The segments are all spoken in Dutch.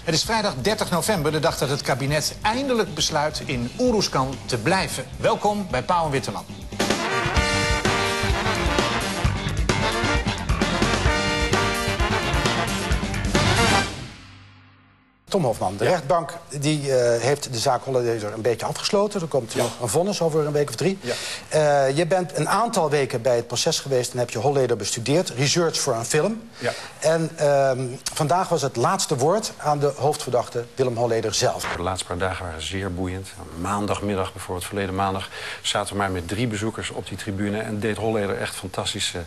Het is vrijdag 30 november, de dag dat het kabinet eindelijk besluit in Oeroeskan te blijven. Welkom bij Pauw en Witteman. Tom Hofman, de rechtbank die, heeft de zaak Holleder een beetje afgesloten. Er komt nog een vonnis over een week of 3. Ja. Je bent een aantal weken bij het proces geweest en heb je Holleder bestudeerd. Research voor een film. Ja. En vandaag was het laatste woord aan de hoofdverdachte Willem Holleder zelf. De laatste paar dagen waren zeer boeiend. Maandagmiddag, bijvoorbeeld verleden maandag, zaten we maar met 3 bezoekers op die tribune en deed Holleder echt fantastische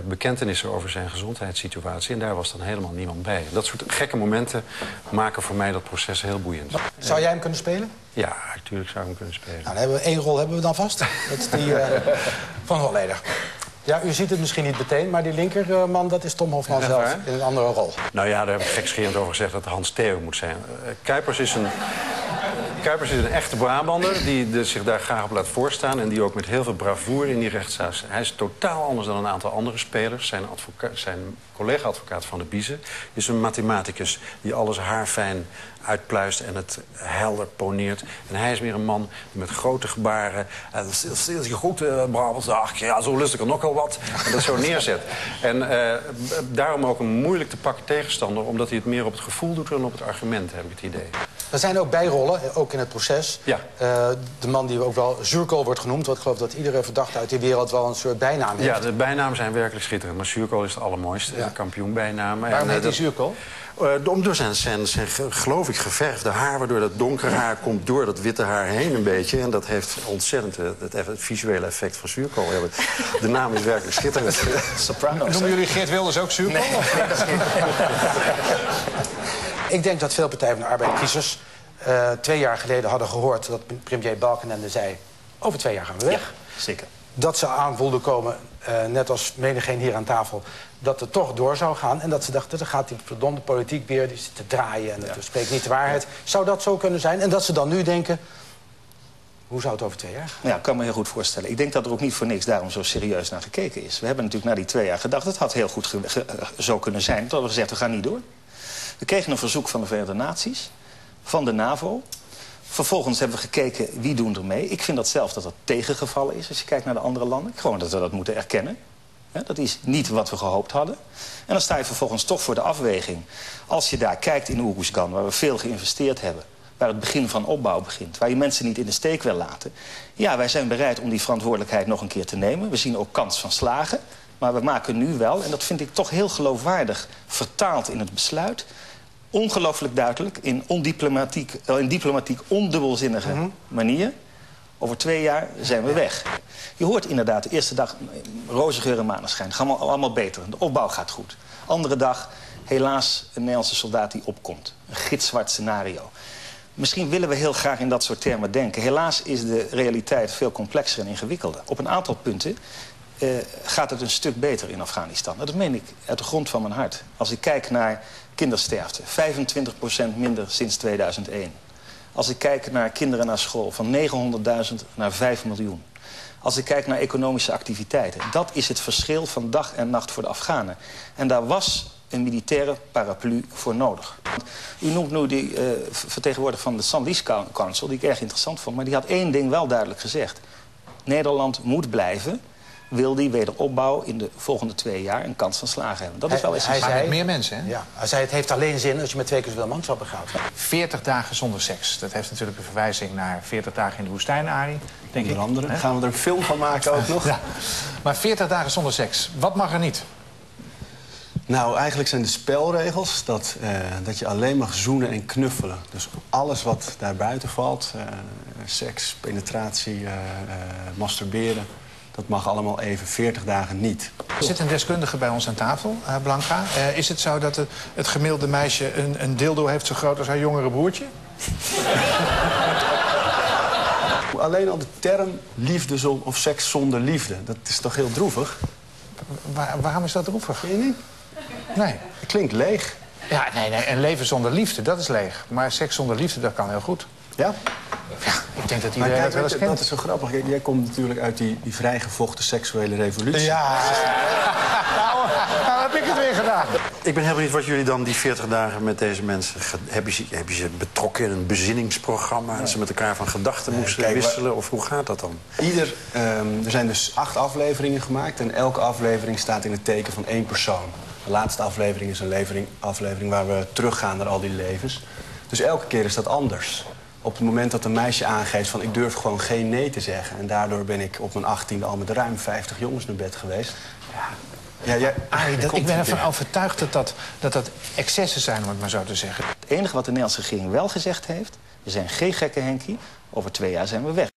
bekentenissen over zijn gezondheidssituatie. En daar was dan helemaal niemand bij. Dat soort gekke momenten maken voor mij dat proces heel boeiend. Zou jij hem kunnen spelen? Ja, natuurlijk zou ik hem kunnen spelen. Nou, dan hebben we 1 rol hebben we dan vast. Dat is die van Holleder. Ja, u ziet het misschien niet meteen, maar die linkerman, dat is Tom Hofman zelf in een andere rol. Nou ja, daar heb ik gekscherend over gezegd dat Hans Theo moet zijn. Kuipers is een echte Brabander die zich daar graag op laat voorstaan en die ook met heel veel bravoure in die rechtszaal is. Hij is totaal anders dan een aantal andere spelers. Zijn collega-advocaat Van de Biezen is een mathematicus die alles haarfijn uitpluist en het helder poneert. En hij is meer een man met grote gebaren. Stel je goed, Brabant, ach ja, zo lust ik er nog wel wat. En dat zo neerzet. En daarom ook een moeilijk te pakken tegenstander, omdat hij het meer op het gevoel doet dan op het argument, heb ik het idee. Er zijn ook bijrollen, ook in het proces. Ja. De man die ook wel Zuurkool wordt genoemd. Want ik geloof dat iedere verdachte uit die wereld wel een soort bijnaam heeft. Ja, de bijnamen zijn werkelijk schitterend. Maar Zuurkool is het allermooiste. Ja. Kampioenbijnaam. Waarom heet die Zuurkool? Door zijn geloof ik, geverfde haar, waardoor dat donkere haar komt door dat witte haar heen een beetje. En dat heeft ontzettend het visuele effect van Zuurkool. Ja, de naam is werkelijk schitterend. Sopranos. Noemen jullie Geert Wilders ook Zuurkool? Nee. Ik denk dat veel Partij van de Arbeid kiezers 2 jaar geleden hadden gehoord dat premier Balkenende zei: over 2 jaar gaan we weg. Ja, zeker. Dat ze aan voelden komen, net als menigeen hier aan tafel, dat het toch door zou gaan. En dat ze dachten, dan gaat die verdomde politiek weer die zit te draaien en dat spreekt niet de waarheid. Ja. Zou dat zo kunnen zijn? En dat ze dan nu denken, hoe zou het over 2 jaar gaan? Ja, ik kan me heel goed voorstellen. Ik denk dat er ook niet voor niks daarom zo serieus naar gekeken is. We hebben natuurlijk na die 2 jaar gedacht, het had heel goed zo kunnen zijn. Toen we gezegd, we gaan niet door. We kregen een verzoek van de Verenigde Naties, van de NAVO. Vervolgens hebben we gekeken, wie doen er mee. Ik vind dat zelf dat dat tegengevallen is, als je kijkt naar de andere landen. Gewoon dat we dat moeten erkennen. Ja, dat is niet wat we gehoopt hadden. En dan sta je vervolgens toch voor de afweging. Als je daar kijkt in Oeroesgan, waar we veel geïnvesteerd hebben, waar het begin van opbouw begint, waar je mensen niet in de steek wil laten. Ja, wij zijn bereid om die verantwoordelijkheid nog een keer te nemen. We zien ook kans van slagen. Maar we maken nu wel, en dat vind ik toch heel geloofwaardig vertaald in het besluit, ongelooflijk duidelijk, in diplomatiek ondubbelzinnige manier. Over 2 jaar zijn we weg. Je hoort inderdaad de eerste dag roze geur en maneschijn. Gaan allemaal beter. De opbouw gaat goed. Andere dag, helaas, een Nederlandse soldaat die opkomt. Een gitzwart scenario. Misschien willen we heel graag in dat soort termen denken. Helaas is de realiteit veel complexer en ingewikkelder. Op een aantal punten gaat het een stuk beter in Afghanistan. Dat meen ik uit de grond van mijn hart. Als ik kijk naar kindersterfte, 25% minder sinds 2001. Als ik kijk naar kinderen naar school, van 900.000 naar 5 miljoen. Als ik kijk naar economische activiteiten. Dat is het verschil van dag en nacht voor de Afghanen. En daar was een militaire paraplu voor nodig. U noemt nu die vertegenwoordiger van de Sandwich Council, die ik erg interessant vond. Maar die had 1 ding wel duidelijk gezegd. Nederland moet blijven, wil die wederopbouw in de volgende 2 jaar een kans van slagen hebben. Dat is wel essentieel. Hij zei meer mensen, hè? Ja, hij zei, het heeft alleen zin als je met 2 keer zoveel manschappen gaat. 40 dagen zonder seks. Dat heeft natuurlijk een verwijzing naar 40 dagen in de woestijn, Arie. Denk Onder andere. Hè? Gaan we er een film van maken ook nog? Ja. Maar 40 dagen zonder seks, wat mag er niet? Nou, eigenlijk zijn de spelregels dat je alleen mag zoenen en knuffelen. Dus alles wat daarbuiten valt, seks, penetratie, masturberen, dat mag allemaal even 40 dagen niet. Er zit een deskundige bij ons aan tafel, Blanca. Is het zo dat het gemiddelde meisje een dildo heeft zo groot als haar jongere broertje? Alleen al de term liefde of seks zonder liefde, dat is toch heel droevig? Waarom is dat droevig? Vind je niet? Nee. Het klinkt leeg. Ja, nee, een leven zonder liefde, dat is leeg. Maar seks zonder liefde, dat kan heel goed. Ja? Ja, ik denk dat iedereen het wel eens kent. Dat is zo grappig. Jij komt natuurlijk uit die vrijgevochten seksuele revolutie. Ja. Nou heb ik het weer gedaan. Ik ben heel benieuwd wat jullie dan die 40 dagen met deze mensen... Heb je ze betrokken in een bezinningsprogramma... en ze met elkaar van gedachten moesten wisselen? Of hoe gaat dat dan? Er zijn dus 8 afleveringen gemaakt... en elke aflevering staat in het teken van 1 persoon. De laatste aflevering is een aflevering waar we teruggaan naar al die levens. Dus elke keer is dat anders. Op het moment dat een meisje aangeeft van ik durf gewoon geen nee te zeggen... en daardoor ben ik op mijn 18e al met ruim 50 jongens naar bed geweest... Ik ben ervan overtuigd dat excessen zijn, om het maar zo te zeggen. Het enige wat de Nederlandse regering wel gezegd heeft... we zijn geen gekke Henkie, over 2 jaar zijn we weg.